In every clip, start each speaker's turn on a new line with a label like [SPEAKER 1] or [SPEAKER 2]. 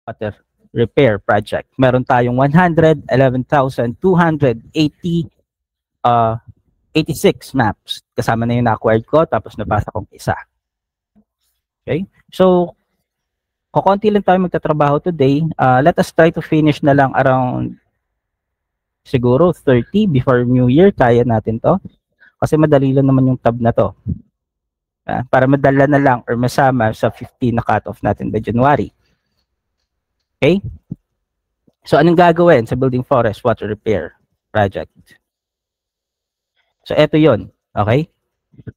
[SPEAKER 1] water repair project. Meron tayong 111,280 86 maps. Kasama na yung na-acquired ko, tapos nabasa kong isa. Okay? So, kukunti lang tayo magtatrabaho today. Let us try to finish na lang around siguro 30 before New Year. Kaya natin to. Kasi madali lang naman yung tab na to. Para madala na lang or masama sa 15 na cut-off natin by January. Okay? So, anong gagawin sa Building Forest Water Repair Project? So, eto yon, okay?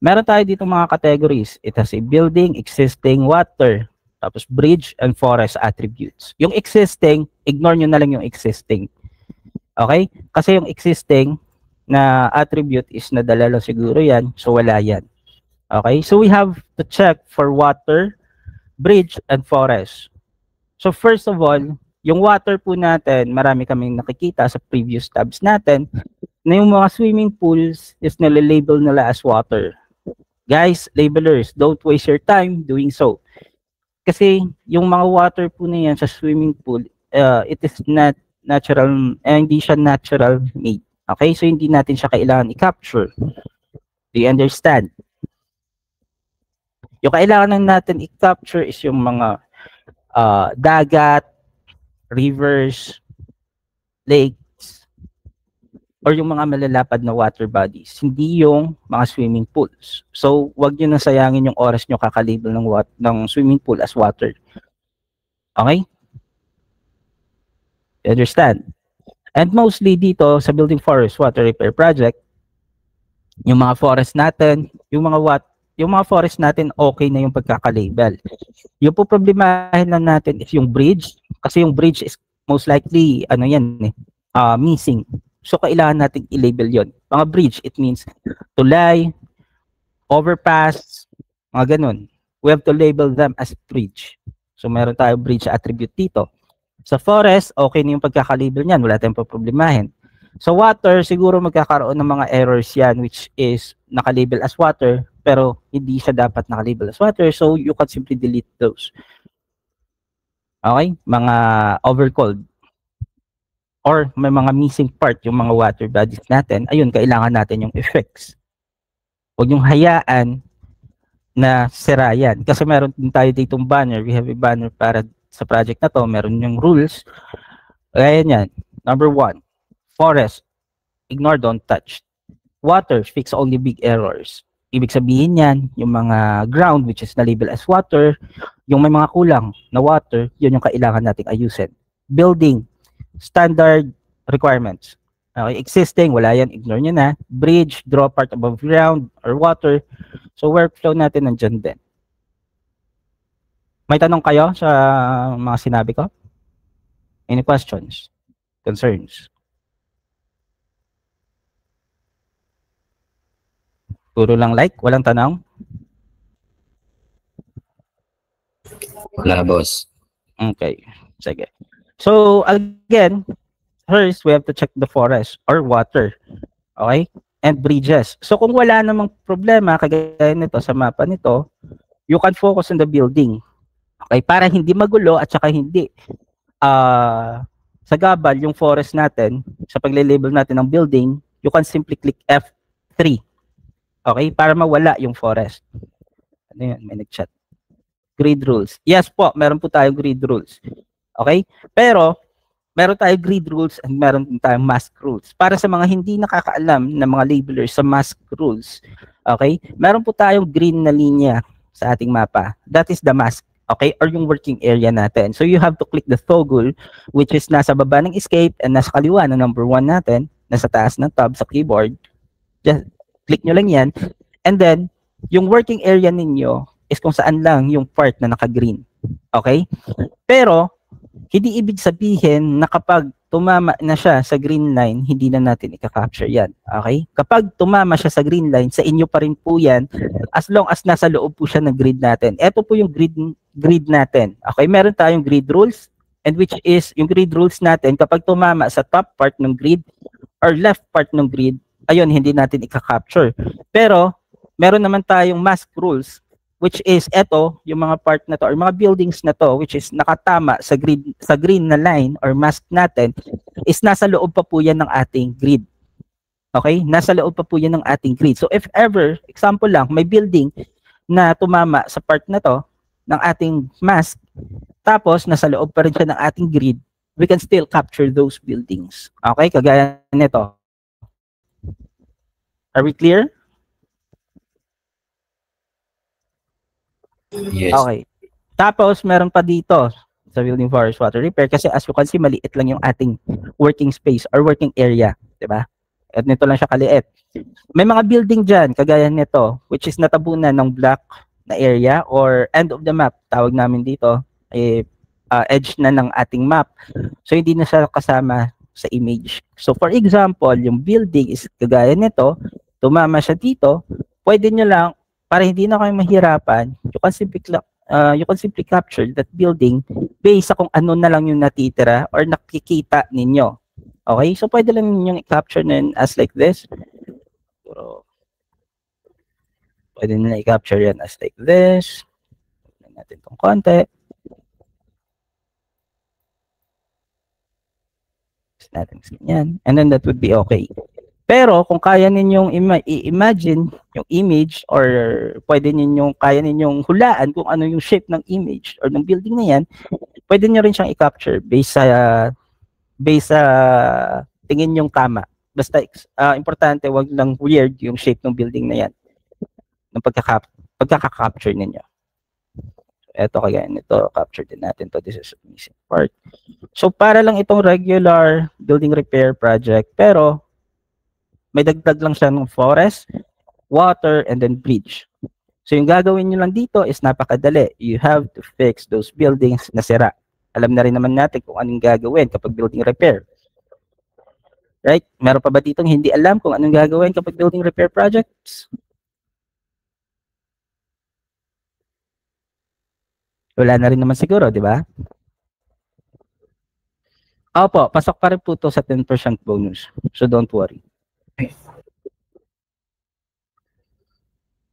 [SPEAKER 1] Meron tayo dito mga categories. It has a building, existing, water, tapos bridge, and forest attributes. Yung existing, ignore nyo na lang yung existing. Okay? Kasi yung existing na attribute is nadala lang siguro yan, so wala yan. Okay? So, we have to check for water, bridge, and forest. So, first of all, yung water po natin, marami kaming nakikita sa previous tabs natin, na yung mga swimming pools is nalilabel nila as water. Guys, labelers, don't waste your time doing so. Kasi yung mga water po na yan sa swimming pool, it is not natural, hindi siya natural made. Okay? So, hindi natin siya kailangan i-capture. Do you understand? Yung kailangan natin i-capture is yung mga dagat, rivers, lakes, or yung mga malalapad na water bodies, hindi yung mga swimming pools. So, wag nyo nang sayangin yung oras nyo kakalabel ng swimming pool as water. Okay? You understand? And mostly dito sa Building Forest Water Repair Project, yung mga forest natin, yung mga forest natin, okay na yung pagkakalabel. Yung po problemahin lang natin is yung bridge, kasi yung bridge is most likely, missing. So, kailangan natin i-label yon. Mga bridge, it means tulay, overpass, mga ganun. We have to label them as bridge. So, meron tayo bridge attribute dito. Sa forest, okay na yung pagkakalabel niyan. Wala tayong problemahin. Sa water, siguro magkakaroon ng mga errors yan, which is nakalabel as water, pero hindi siya dapat nakalabel as water. So, you can simply delete those. Okay? Mga overcold. Or may mga missing part yung mga water bodies natin, ayun, kailangan natin yung effects. Huwag yung hayaan na sira yan. Kasi meron din tayo ditong banner. We have a banner para sa project na to. Meron yung rules. Ayan yan. Number 1, forest. Ignore, don't touch. Water, fix only big errors. Ibig sabihin yan, yung mga ground which is na-label as water, yung may mga kulang na water, yun yung kailangan nating ayusin. Building, standard requirements. Okay, existing, wala yan, ignore nyo na. Bridge, draw part above ground or water. So, workflow natin nandyan din. May tanong kayo sa mga sinabi ko? Any questions? Concerns? Puro lang like, walang tanong?
[SPEAKER 2] Wala, boss.
[SPEAKER 1] Okay, sige. So, again, first, we have to check the forest or water. Okay? And bridges. So, kung wala namang problema, kagaya nito sa mapa nito, you can focus on the building. Okay? Para hindi magulo at saka hindi sagabal yung forest natin sa pagle-label natin ng building, you can simply click F3. Okay? Para mawala yung forest. Ano yan? May nag-chat. Grid rules. Yes po, meron po tayong grid rules. Okay? Pero, meron tayong grid rules and meron tayong mask rules. Para sa mga hindi nakakaalam na mga labelers sa mask rules, okay? Meron po tayong green na linya sa ating mapa. That is the mask, okay? Or yung working area natin. So, you have to click the toggle, which is nasa baba ng escape and nasa kaliwa ng number 1 natin, nasa taas ng tab sa keyboard. Just click nyo lang yan. And then, yung working area ninyo is kung saan lang yung part na naka-green. Okay? Pero, hindi ibig sabihin na kapag tumama na siya sa green line, hindi na natin i-capture yan. Okay? Kapag tumama siya sa green line, sa inyo pa rin po yan, as long as nasa loob po siya ng grid natin. Ito po yung grid natin. Okay? Meron tayong grid rules, and which is yung grid rules natin, kapag tumama sa top part ng grid or left part ng grid, ayun, hindi natin i-capture. Pero, meron naman tayong mask rules which is eto, yung mga part na to or mga buildings na to which is nakatama sa green na line or mask natin is nasa loob pa po yan ng ating grid. Okay? Nasa loob pa po yan ng ating grid. So if ever, example lang, may building na tumama sa part na to ng ating mask, tapos nasa loob pa rin siya ng ating grid, we can still capture those buildings. Okay? Kagaya nito. Are we clear?
[SPEAKER 2] Yes.
[SPEAKER 1] Okay. Tapos, meron pa dito sa building forest water repair kasi as you can see, maliit lang yung ating working space or working area. Diba? At nito lang siya kaliit. May mga building dyan, kagaya nito, which is natabunan ng black na area or end of the map, tawag namin dito, edge na ng ating map. So, hindi na siya kasama sa image. So, for example, yung building is kagaya nito, tumama siya dito, pwede nyo lang, para hindi na kayo mahirapan, you can simply capture that building based sa kung ano na lang yung natitira or nakikita ninyo. Okay? So, pwede lang ninyong i-capture na yun as like this. Pero, pwede na i-capture yan as like this. Tignan natin itong konti. Natin ganyan. And then that would be okay. Pero kung kaya ninyong i-imagine yung image or kaya ninyong hulaan kung ano yung shape ng image or ng building na yan, pwede nyo rin siyang i-capture based sa tingin yung tama. Basta importante, wag lang weird yung shape ng building na yan ng pagkaka-capture ninyo. Ito kaya nito, capture din natin to. This is a missing part. So para lang itong regular building repair project, pero may dagdag lang siya ng forest, water, and then bridge. So yung gagawin nyo lang dito is napakadali. You have to fix those buildings na sira. Alam na rin naman natin kung anong gagawin kapag building repair. Right? Meron pa ba ditong hindi alam kung anong gagawin kapag building repair projects? Wala na rin naman siguro, di ba? Opo, pasok pa rin po ito sa 10% bonus. So don't worry.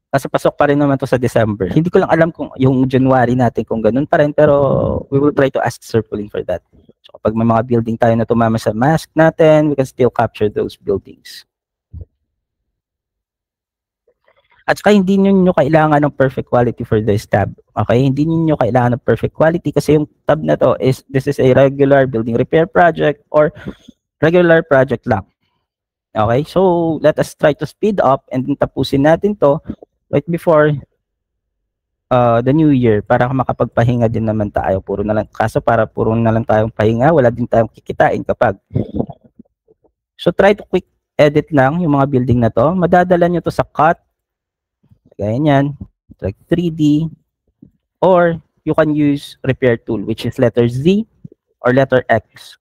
[SPEAKER 1] Kasi pasok pa rin naman to sa December. Hindi ko lang alam kung yung January natin kung ganun pa rin, pero we will try to ask Sir Pauline for that. So kapag may mga building tayo na tumama sa mask natin, we can still capture those buildings. At saka hindi nyo kailangan ng perfect quality for this tab. Okay? Hindi nyo kailangan ng perfect quality kasi yung tab na to is, this is a regular building repair project or regular project lang. Okay? So, let us try to speed up and tapusin natin to right before the new year para makapagpahinga din naman tayo. Puro na lang tayong pahinga, wala din tayong kikitain kapag. So, try to quick edit lang yung mga building na to. Madadala nyo to sa cut. Gaya yan, like 3D, or you can use repair tool, which is letter Z or letter X.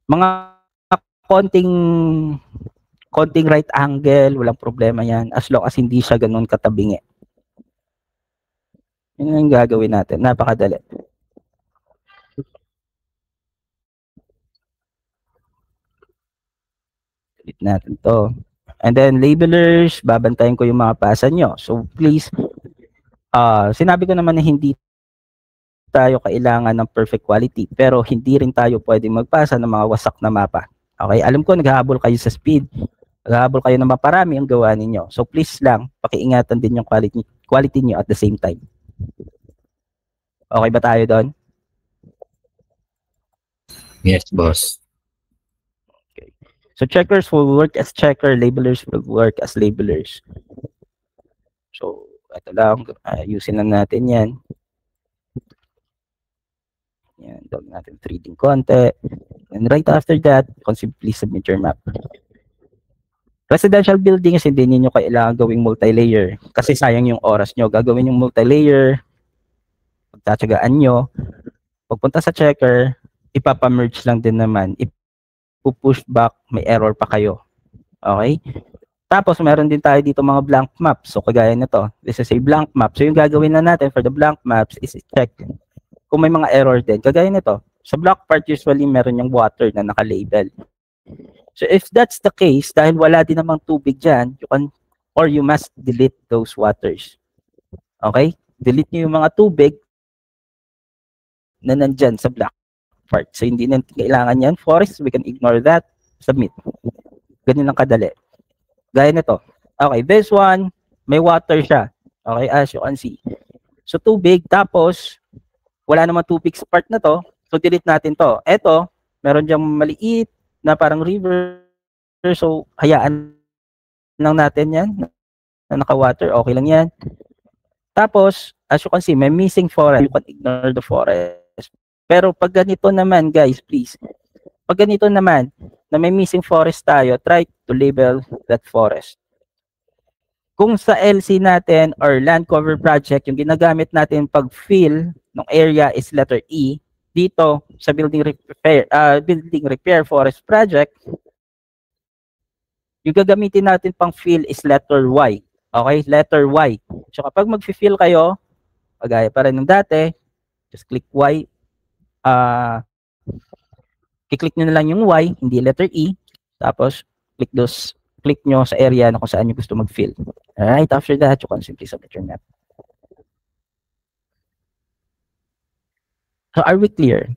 [SPEAKER 1] Mga konting right angle, walang problema yan, as long as hindi siya ganun katabingi. Yun yung gagawin natin, napakadali. Delete natin to. And then labelers, babantayan ko yung mga pasa nyo. So please, sinabi ko naman na hindi tayo kailangan ng perfect quality, pero hindi rin tayo pwedeng magpasa ng mga wasak na mapa. Okay, alam ko naghahabol kayo sa speed, naghahabol kayo ng maparami ang gawa ninyo. So please lang, pakiingatan din yung quality nyo at the same time. Okay ba tayo doon?
[SPEAKER 2] Yes, boss.
[SPEAKER 1] So checkers will work as checker, labelers will work as labelers. So ito lang, ayusin lang natin yan. Yan, dog natin 3D konti. And right after that, you can simply submit your map. Residential buildings, hindi niyo kailangan gawing multi-layer kasi sayang yung oras nyo. Gagawin yung multi-layer, pagtatsagaan nyo, pagpunta sa checker, ipapamerge lang din naman. Push back, may error pa kayo. Okay? Tapos, meron din tayo dito mga blank maps. So, kagaya nito. This is a blank map. So, yung gagawin na natin for the blank maps is check kung may mga error din. Kagaya nito. Sa block part, usually, meron yung water na naka-label. So, if that's the case, dahil wala din namang tubig dyan, you can or you must delete those waters. Okay? Delete nyo yung mga tubig na nandyan sa black part. So, hindi na kailangan yan. Forest, we can ignore that. Submit. Ganun lang kadali. Gaya nito. Okay, this one, may water siya. Okay, as you can see. So, tubig, tapos, wala naman tubig sa part na to. So, delete natin to. Eto, meron diyang maliit na parang river. So, hayaan lang natin yan na naka-water. Okay lang yan. Tapos, as you can see, may missing forest. You can ignore the forest. Pero pag ganito naman, guys, please. Pag ganito naman, na may missing forest tayo, try to label that forest. Kung sa LC natin or land cover project, yung ginagamit natin pag fill ng area is letter E, dito sa building repair forest project, yung gagamitin natin pang fill is letter Y. Okay? Letter Y. So kapag mag-fill kayo, pagaya pa rin ng dati, just click Y. I-click nyo na lang yung Y, hindi letter E. Tapos, click nyo sa area na kung saan nyo gusto mag-fill. Alright, after that, you can simply submit your map. So, are we clear?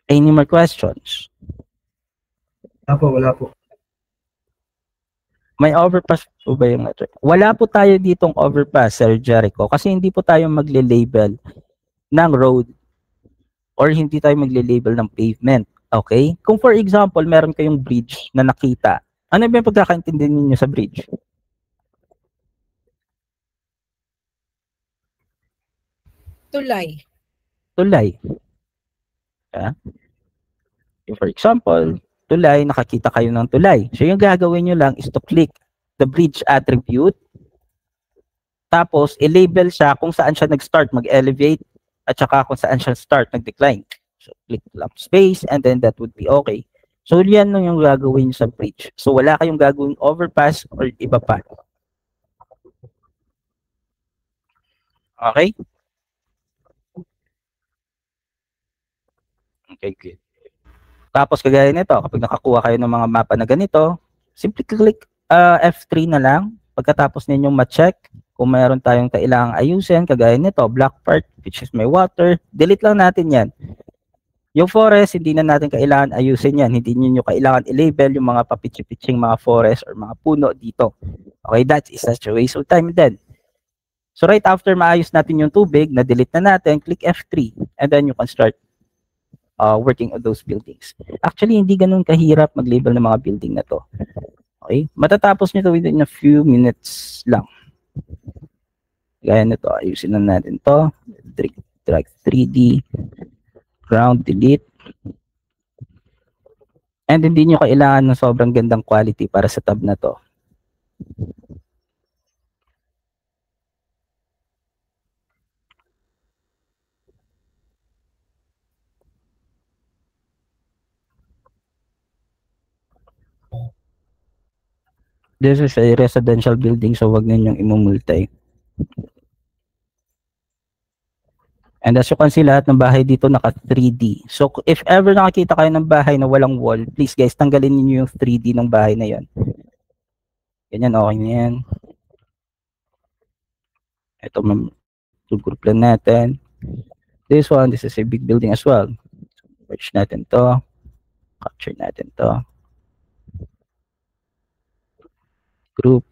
[SPEAKER 1] Any more questions?
[SPEAKER 3] Wala po.
[SPEAKER 1] May overpass po ba yung letter? Wala po tayo ditong overpass, Sir Jericho, kasi hindi po tayo magle-label ng road or hindi tayo magle-label ng pavement. Okay? Kung for example, meron kayong bridge na nakita, ano ba yung pagkakaintindihan niyo sa bridge?
[SPEAKER 4] Tulay.
[SPEAKER 1] Tulay. Yeah? For example, tulay, nakakita kayo ng tulay. So yung gagawin nyo lang is to click the bridge attribute. Tapos, i-label siya kung saan siya nag-start, mag-elevate, at saka kung saan siya start, nag-decline. So, click lang space, and then that would be okay. So, yan lang yung gagawin sa bridge. So, wala kayong gagawin overpass or iba pa. Okay? Okay, good. Tapos, kagaya nito, kapag nakakuha kayo ng mga mapa na ganito, simply click F3 na lang. Pagkatapos ninyong ma-check, kung mayroon tayong kailangang ayusin, kagaya nito, black part, which is may water, delete lang natin yan. Yung forest, hindi na natin kailangan ayusin yan. Hindi nyo kailangan i-label yung mga papitsi-pitsing mga forest or mga puno dito. Okay, that is such a waste of time then. So right after maayos natin yung tubig, na-delete na natin, click F3, and then you can start working on those buildings. Actually, hindi ganun kahirap mag-label ng mga building na to. Okay, matatapos nyo to within a few minutes lang. Gaya nito, ayusin na natin to. Drag 3D. Ground, delete. And hindi nyo kailangan ng sobrang gandang quality para sa tab na to. This is a residential building, so wag ninyong imumultay. And as you can see, lahat ng bahay dito naka 3D. So if ever nakakita kayo ng bahay na walang wall, please guys, tanggalin niyo yung 3D ng bahay na yon. Ganyan, okay na yan. Ito, group lang natin. This one, this is a big building as well. Merge natin to. Capture natin to. Group.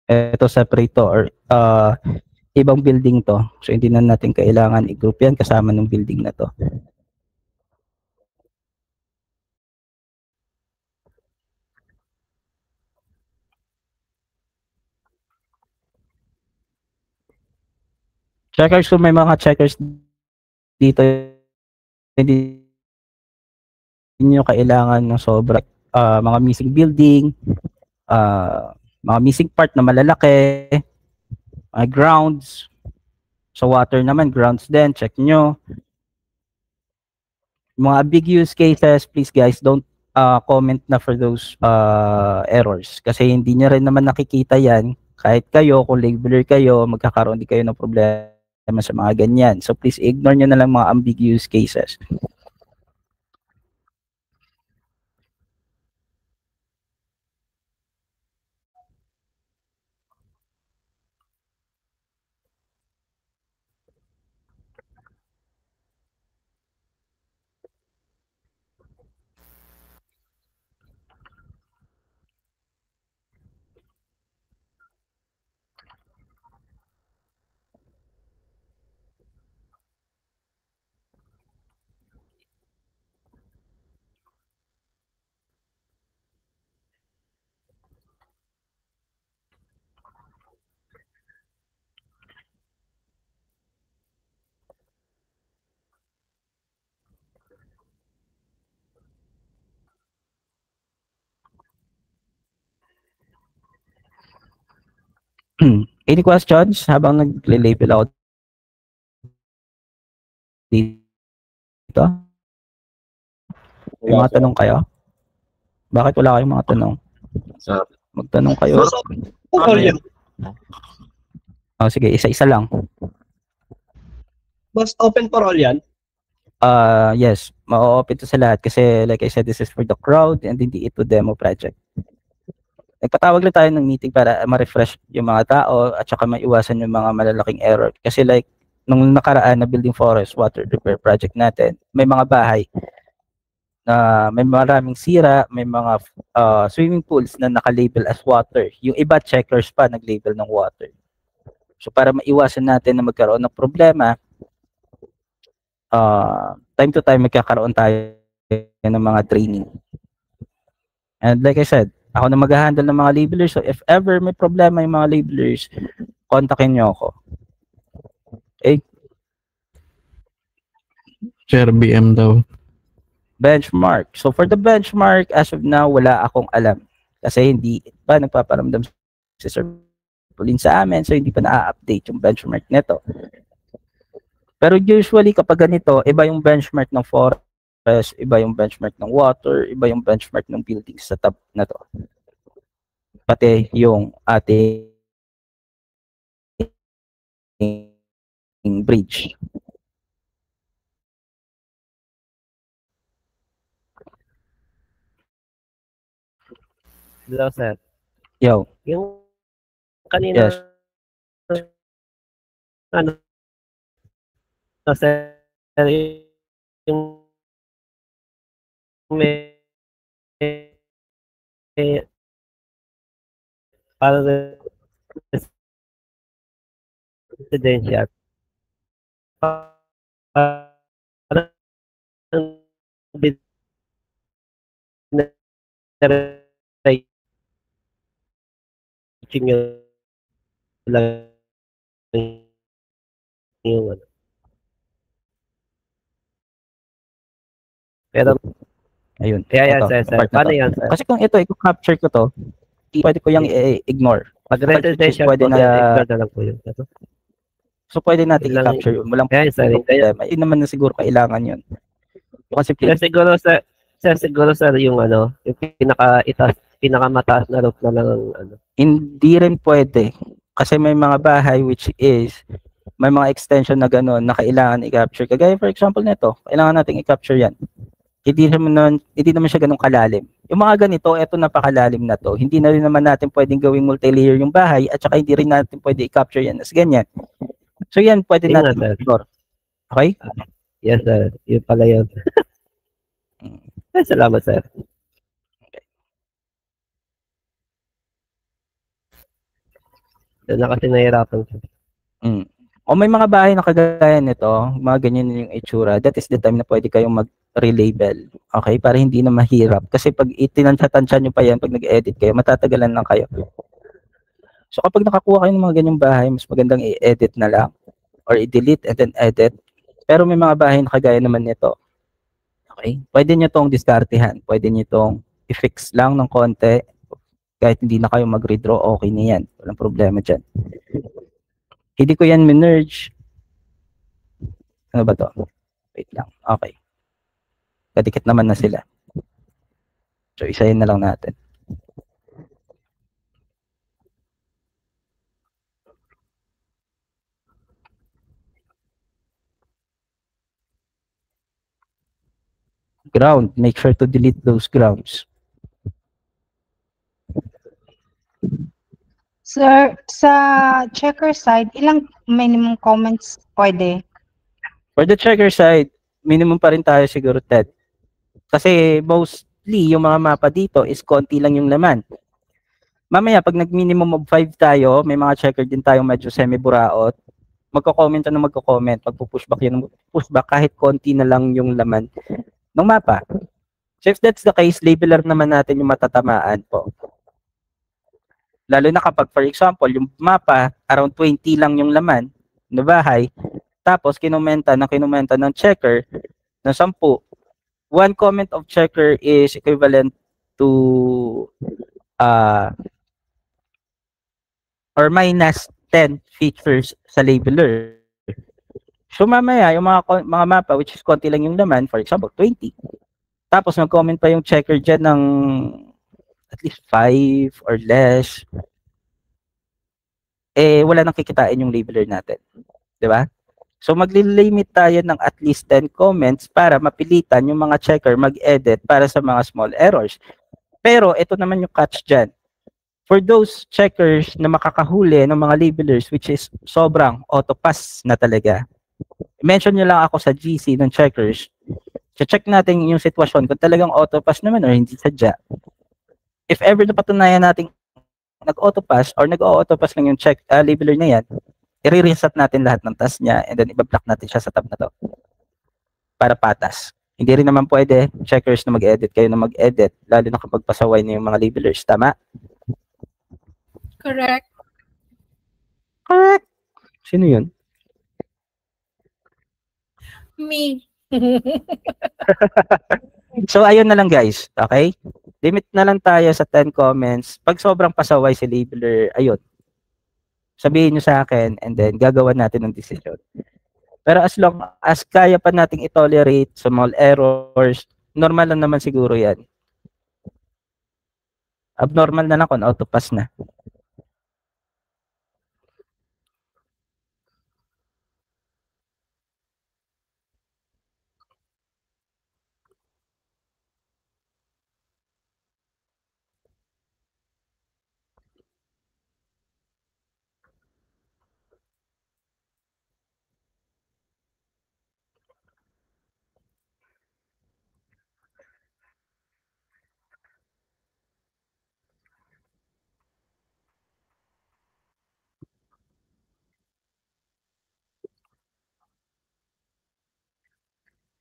[SPEAKER 1] Ito, separate to or ibang building to. So, hindi na natin kailangan i-group yan kasama ng building na to. Checkers, kung may mga checkers dito, hindi nyo kailangan ng sobra mga missing building, mga missing part na malalaki, grounds. Sa water naman, grounds din, check nyo. Mga big use cases, please guys, don't comment na for those errors. Kasi hindi nyo rin naman nakikita yan. Kahit kayo, kung labeler kayo, magkakaroon din kayo ng problema sa mga ganyan. So please ignore nyo na lang mga ambiguous cases. Any questions habang nagle-label ako dito? May mga tanong kayo? Bakit wala kayong mga tanong?
[SPEAKER 2] Sa
[SPEAKER 1] Magtanong kayo. Oh, sige, isa-isa lang.
[SPEAKER 3] Mas open for all yan?
[SPEAKER 1] Yes, ma-open to sa lahat kasi like I said, this is for the crowd and hindi ito demo project. Nagpatawag lang tayo ng meeting para ma-refresh yung mga tao at saka maiwasan yung mga malalaking error. Kasi like, nung nakaraan na building forest water repair project natin, may mga bahay na may maraming sira, may mga swimming pools na naka-label as water. Yung iba checkers pa nag-label ng water. So para maiwasan natin na magkaroon ng problema, time to time magkakaroon tayo ng mga training. And like I said, ako na mag-handle ng mga labelers. So if ever may problema yung mga labelers, kontakin nyo ako. Okay?
[SPEAKER 5] Sir, BM daw.
[SPEAKER 1] Benchmark. So for the benchmark, as of now, wala akong alam. Kasi hindi pa nagpaparamdam si Sir Pauline sa amin. So hindi pa na-update yung benchmark nito. Pero usually kapag ganito, iba yung benchmark ng forest, iba yung benchmark ng water, iba yung benchmark ng buildings sa tab na to. Pati yung ating bridge.
[SPEAKER 6] Hello, sir.
[SPEAKER 1] Yo.
[SPEAKER 6] Yung kanina,
[SPEAKER 1] Yes.
[SPEAKER 6] ano, sir, yung may para residential. Parang nyo lang yung ano. Pero,
[SPEAKER 1] Ayun.
[SPEAKER 6] kaya yan,
[SPEAKER 1] Ito,
[SPEAKER 6] sir.
[SPEAKER 1] part na
[SPEAKER 6] Paano
[SPEAKER 1] to.
[SPEAKER 6] yan, sir?
[SPEAKER 1] Kasi kung ito, i-capture ko to, pwede ko yung i-ignore.
[SPEAKER 6] Pag residential
[SPEAKER 1] pwede
[SPEAKER 6] po,
[SPEAKER 1] na-
[SPEAKER 6] sir, ignore na lang po yun.
[SPEAKER 1] So pwede natin
[SPEAKER 6] Yun lang
[SPEAKER 1] i-capture yun. Walang
[SPEAKER 6] Kaya, sir,
[SPEAKER 1] problema. Hindi naman na siguro kailangan yun. Kasi
[SPEAKER 6] Sir, siguro, sir, yung ano, yung pinakamataas na roof na lang ang ano.
[SPEAKER 1] hindi rin pwede. Kasi may mga bahay which is, may mga extension na gano'n na kailangan i-capture. Kagaya for example nito, kailangan natin i-capture yan. Hindi naman siya ganun kalalim. Yung mga ganito, eto napakalalim na to. Hindi na rin naman natin pwedeng gawing multi-layer yung bahay at saka hindi rin natin pwede i-capture yan as ganyan. So yan, pwede
[SPEAKER 6] Yun nga,
[SPEAKER 1] natin
[SPEAKER 6] sir.
[SPEAKER 1] i-ignore. Okay?
[SPEAKER 6] Yes, sir. Yun pala yun. Ay, salamat, sir. Doon na kasi nahihirapan, sir.
[SPEAKER 1] O may mga bahay na kagaya nito, mga ganyan yung itsura, that is the time na pwede kayong mag-relabel. Okay? Para hindi na mahirap. Kasi pag itinansya-tansya nyo pa yan, pag nag-edit kayo, matatagalan lang kayo. So kapag nakakuha kayo ng mga ganyang bahay, mas magandang i-edit na lang or i-delete and then edit. Pero may mga bahay na kagaya naman nito. Okay? Pwede nyo tong diskartehan. Pwede nyo tong i-fix lang ng konti. Kahit hindi na kayo mag-redraw, okay na yan. Walang problema dyan. Hindi ko yan minerge. Ano ba to? Wait lang. Okay. Kadikit naman na sila. So, isahin na lang natin. Ground. Make sure to delete those grounds.
[SPEAKER 7] Sir, sa checker side, ilang minimum comments pwede?
[SPEAKER 1] For the checker side, minimum pa rin tayo siguro 10. Kasi mostly yung mga mapa dito is konti lang yung laman. Mamaya pag nag-minimum of 5 tayo, may mga checker din tayo medyo semi-buraot. Magko-comment na magko-comment, magpo-pushback yun, pushback kahit konti na lang yung laman ng mapa. So if that's the case, labeler naman natin yung matatamaan po. Lalo na kapag, for example, yung mapa, around 20 lang yung laman na bahay, tapos kinumenta ng checker ng 10. One comment of checker is equivalent to or minus 10 features sa labeler. So mamaya, yung mga mapa, which is konti lang yung laman, for example, 20. Tapos nag-comment pa yung checker dyan ng at least 5 or less. Wala nang kikitain yung labeler natin. Di ba? So magli-limit tayo ng at least 10 comments para mapilitan yung mga checker mag-edit para sa mga small errors. Pero ito naman yung catch dyan. For those checkers na makakahuli ng mga labelers, which is sobrang auto-pass na talaga, mention nyo lang ako sa GC ng checkers. Check natin yung sitwasyon kung talagang auto-pass naman or hindi sadya. If ever napatunayan natin nag-auto-pass or nag-auto-pass lang yung labeler na yan, i-reset natin lahat ng task niya and then i-block natin siya sa tab na to para patas. Hindi rin naman pwede checkers na mag-edit kayo na mag-edit lalo na kapag pasaway na yung mga labelers. Tama?
[SPEAKER 4] Correct.
[SPEAKER 1] Correct. Sino yun?
[SPEAKER 4] Me.
[SPEAKER 1] So, ayun na lang guys. Okay? Limit na lang tayo sa 10 comments. Pag sobrang pasaway si labeler, ayun. Sabihin nyo sa akin and then gagawa natin ng decision. Pero as long as kaya pa nating i-tolerate small errors, normal lang naman siguro yan. Abnormal na lang kung auto-pass na.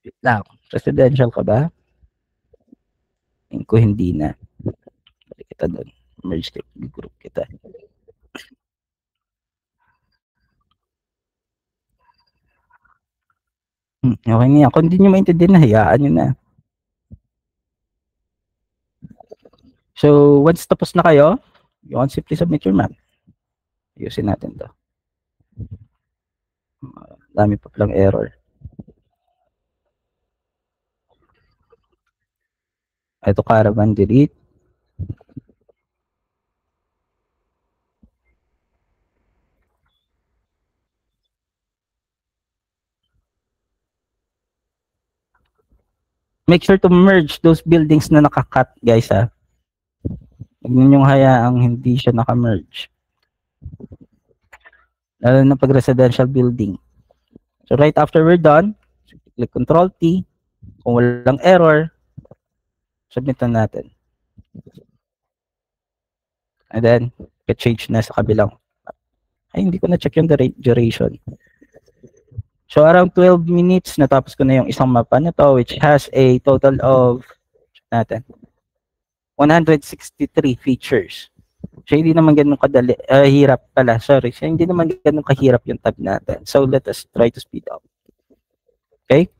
[SPEAKER 1] Wait lang. Residential ka ba? Tingin ko hindi na. Balik kita doon. Merge group kita. Okay na yan. Kung hindi nyo maintindihan, hayaan nyo na. So, once tapos na kayo, you can simply submit your map. Ayusin natin to. Dami pa palang error. Ito caravan delete. Make sure to merge those buildings na nakakat, guys, ha. Huwag ninyong hayaang hindi siya naka-merge. Lalo na pag residential building. So right after we're done, click Control T. Kung walang error, submit na natin. And then, change na sa kabilang. Ay, hindi ko na check yung duration. So around 12 minutes, natapos ko na yung isang mapa na to, which has a total of, natin, 163 features. So hindi naman ganun kadali, hirap pala, sorry. So hindi naman ganun kahirap yung tab natin. So let us try to speed up. Okay?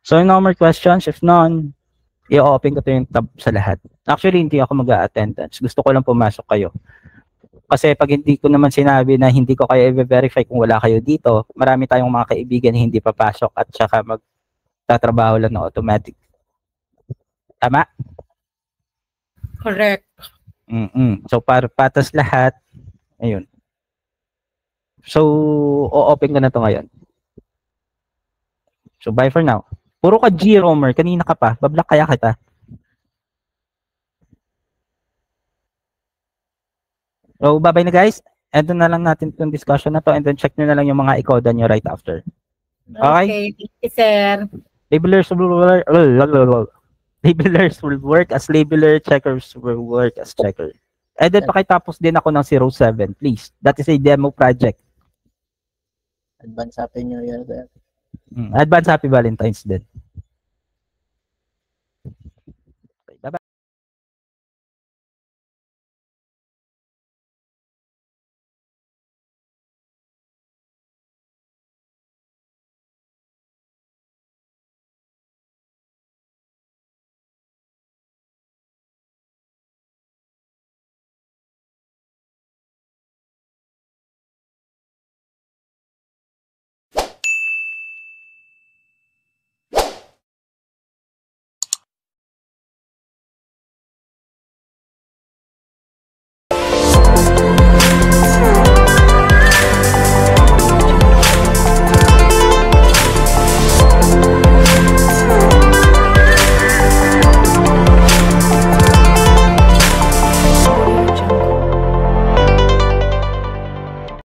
[SPEAKER 1] So no more questions. If none, i-open ko to yung tab sa lahat. Actually, hindi ako mag-a-attendance. Gusto ko lang pumasok kayo. Kasi pag hindi ko naman sinabi na hindi ko kayo i-verify kung wala kayo dito, marami tayong mga kaibigan na hindi papasok at saka magtatrabaho lang na automatic. Tama?
[SPEAKER 4] Correct.
[SPEAKER 1] So, para patas lahat, ayun. So, o-open ko na to ngayon. So, bye for now. Puro ka G, Romer. Kanina ka pa. Bablock kaya kita. So, bye-bye na guys. Endo na lang natin itong discussion na to and then check nyo na lang yung mga ikoda nyo right after. Okay?
[SPEAKER 4] Thank you, sir.
[SPEAKER 1] Labelers will work as labeler, checkers will work as checker. And then pakitapos din ako ng 07, please. That is a demo project.
[SPEAKER 3] Advance Happy New Year, sir.
[SPEAKER 1] Advance Happy Valentine's din.